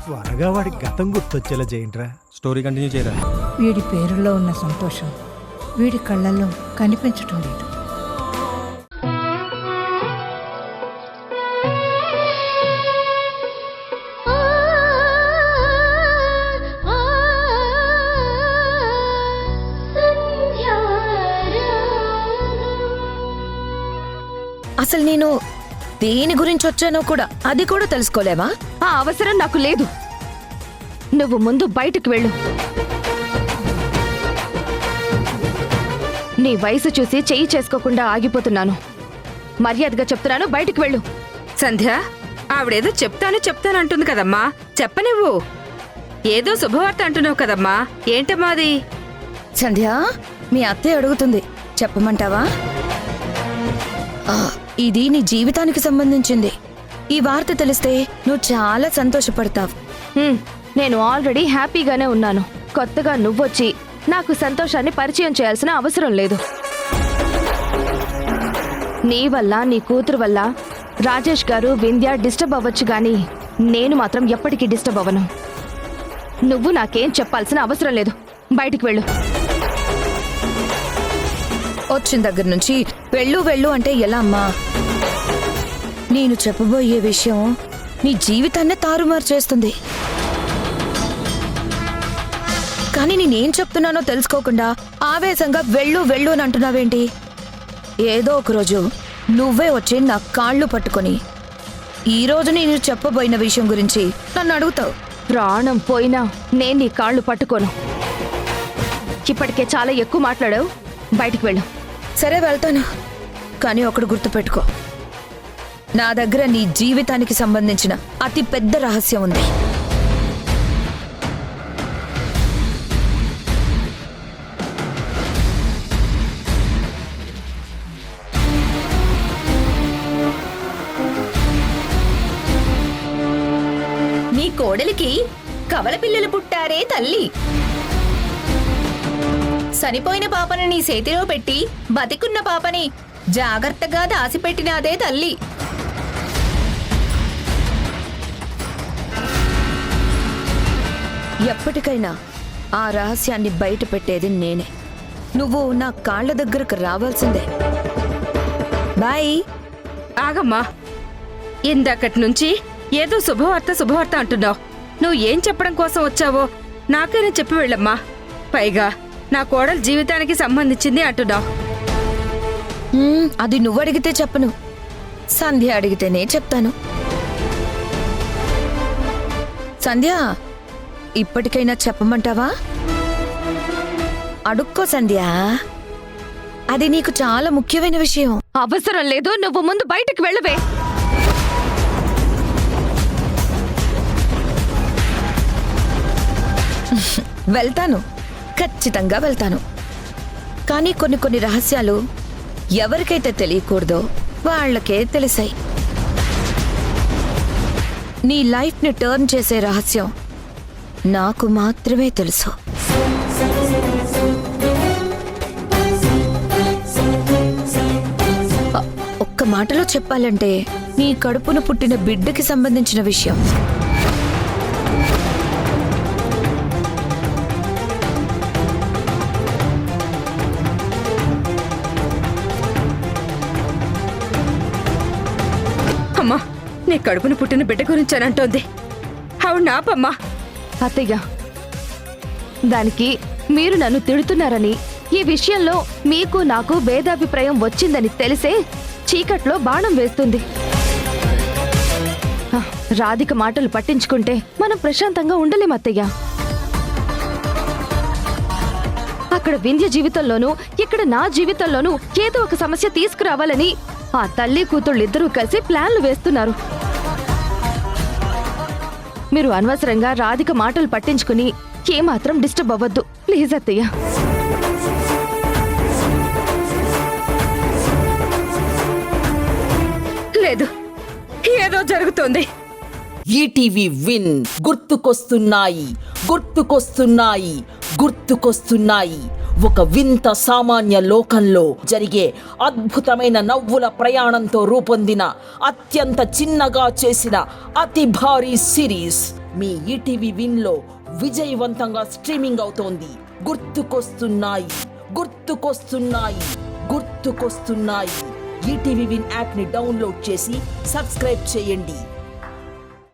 త్వరగా వాడి గతం గుర్తొచ్చేలా చేయండిరా. స్టోరీ కంటిన్యూ చేయరా. వీడి పేరులో ఉన్న సంతోషం వీడి కళ్ళల్లో కనిపించటం లేదు. అసలు నేను దేని గురించి వచ్చానో కూడా అది కూడా తెలుసుకోలేవా? ఆ అవసరం నాకు లేదు. నువ్వు ముందు బయటకు వెళ్ళు. నీ వయసు చూసి చెయ్యి చేసుకోకుండా ఆగిపోతున్నాను. మర్యాదగా చెప్తున్నాను, బయటకు వెళ్ళు. సంధ్య, ఆవిడేదో చెప్తానంటుంది కదమ్మా, చెప్పనివ్వు. ఏదో శుభవార్త అంటున్నావు కదమ్మా, ఏంటమ్మా అది? సంధ్య, మీ అత్తయ్య అడుగుతుంది, చెప్పమంటావా? ఇది నీ జీవితానికి సంబంధించింది. ఈ వార్త తెలిస్తే నువ్వు చాలా సంతోషపడతావు. నేను ఆల్రెడీ హ్యాపీగానే ఉన్నాను. కొత్తగా నువ్వొచ్చి నాకు సంతోషాన్ని పరిచయం చేయాల్సిన అవసరం లేదు. నీ వల్ల, నీ కూతురు వల్ల రాజేష్ గారు, వింధ్య డిస్టర్బ్ అవ్వచ్చు గాని నేను మాత్రం ఎప్పటికీ డిస్టర్బ్ అవ్వను. నువ్వు నాకేం చెప్పాల్సిన అవసరం లేదు. బయటికి వెళ్ళు. వచ్చిన దగ్గర నుంచి వెళ్ళు వెళ్ళు అంటే ఎలా అమ్మా? నేను చెప్పబోయే విషయం నీ జీవితాన్నే తారుమారు చేస్తుంది. కానీ నేనేం చెప్తున్నానో తెలుసుకోకుండా ఆవేశంగా వెళ్ళు వెళ్ళు అని అంటున్నావేంటి? ఏదో ఒకరోజు నువ్వే వచ్చి నా కాళ్ళు పట్టుకొని ఈరోజు నేను చెప్పబోయిన విషయం గురించి నన్ను అడుగుతావు. ప్రాణం పోయినా నేను నీ కాళ్ళు పట్టుకోను. ఇప్పటికే చాలా ఎక్కువ మాట్లాడావు. బయటికి వెళ్ళు. సరే, వెళ్తాను. కానీ ఒకడు గుర్తుపెట్టుకో, నా దగ్గర నీ జీవితానికి సంబంధించిన అతి పెద్ద రహస్యం ఉంది. నీ కోడలికి కవల పిల్లలు పుట్టారే తల్లి. చనిపోయిన పాపని నీ చేతిలో పెట్టి బతికున్న పాపని జాగ్రత్తగా దాసిపెట్టినాదే తల్లి. ఎప్పటికైనా ఆ రహస్యాన్ని బయట పెట్టేది నేనే. నువ్వు నా కాళ్ళ దగ్గరకు రావాల్సిందే. బాయ్. ఆగమ్మా, ఇందాకటి నుంచి ఏదో శుభవార్త అంటున్నావు. నువ్వు ఏం చెప్పడం కోసం వచ్చావో నాకైనా చెప్పి వెళ్ళమ్మా. పైగా నా కోడలు జీవితానికి సంబంధించింది అంటున్నావు. అది నువ్వు అడిగితే చెప్పను, సంధ్య అడిగితేనే చెప్తాను. సంధ్య, ఇప్పటికైనా చెప్పమంటావా? అడుక్కో సంధ్య, అది నీకు చాలా ముఖ్యమైన విషయం. అవసరం లేదు. నువ్వు ముందు బయటకు వెళ్ళవే. వెళ్తాను, ఖచ్చితంగా వెళ్తాను. కానీ కొన్ని రహస్యాలు ఎవరికైతే తెలియకూడదో వాళ్ళకే తెలిసాయి. నీ లైఫ్ని టర్న్ చేసే రహస్యం నాకు మాత్రమే తెలుసు. ఒక్క మాటలో చెప్పాలంటే నీ కడుపున పుట్టిన బిడ్డకి సంబంధించిన విషయం. అమ్మా, నీ కడుపున పుట్టిన బిడ్డ గురించి అని అంటోంది. అవును, నాపమ్మా. అత్తయ్య, దానికి మీరు నన్ను తిడుతున్నారని, ఈ విషయంలో మీకు నాకు భేదాభిప్రాయం వచ్చిందని తెలిసే చీకట్లో బాణం వేస్తుంది. రాధిక మాటలు పట్టించుకుంటే మనం ప్రశాంతంగా ఉండలేం అత్తయ్య. అక్కడ వింధ్య జీవితంలోనూ ఇక్కడ నా జీవితంలోనూ ఏదో ఒక సమస్య తీసుకురావాలని ఆ తల్లి కూతుళ్ళిద్దరూ కలిసి ప్లాన్లు వేస్తున్నారు. మీరు అనవసరంగా రాధిక మాటలు పట్టించుకుని ఏమాత్రం డిస్టర్బ్ అవ్వద్దు ప్లీజ్ అత్తయ్య. లేదు, ఏదో జరుగుతోంది. ఈటీవీ విన్ గుర్తుకొస్తున్నాయి, గుర్తుకొస్తున్నాయి, గుర్తుకొస్తున్నాయి. ఒక వింత సామాన్య లోకంలో జరిగే అద్భుతమైన నవ్వుల ప్రయాణంతో రూపొందిన అత్యంత చిన్నగా చేసిన అతి భారీ సిరీస్ మీ ఈటీవీ విన్ లో విజయవంతంగా స్ట్రీమింగ్ అవుతోంది. గుర్తుకొస్తున్నాయి, గుర్తుకొస్తున్నాయి, గుర్తుకొస్తున్నాయి. ఈటీవీ విన్ యాప్ ని డౌన్లోడ్ చేసి సబ్స్క్రైబ్ చేయండి.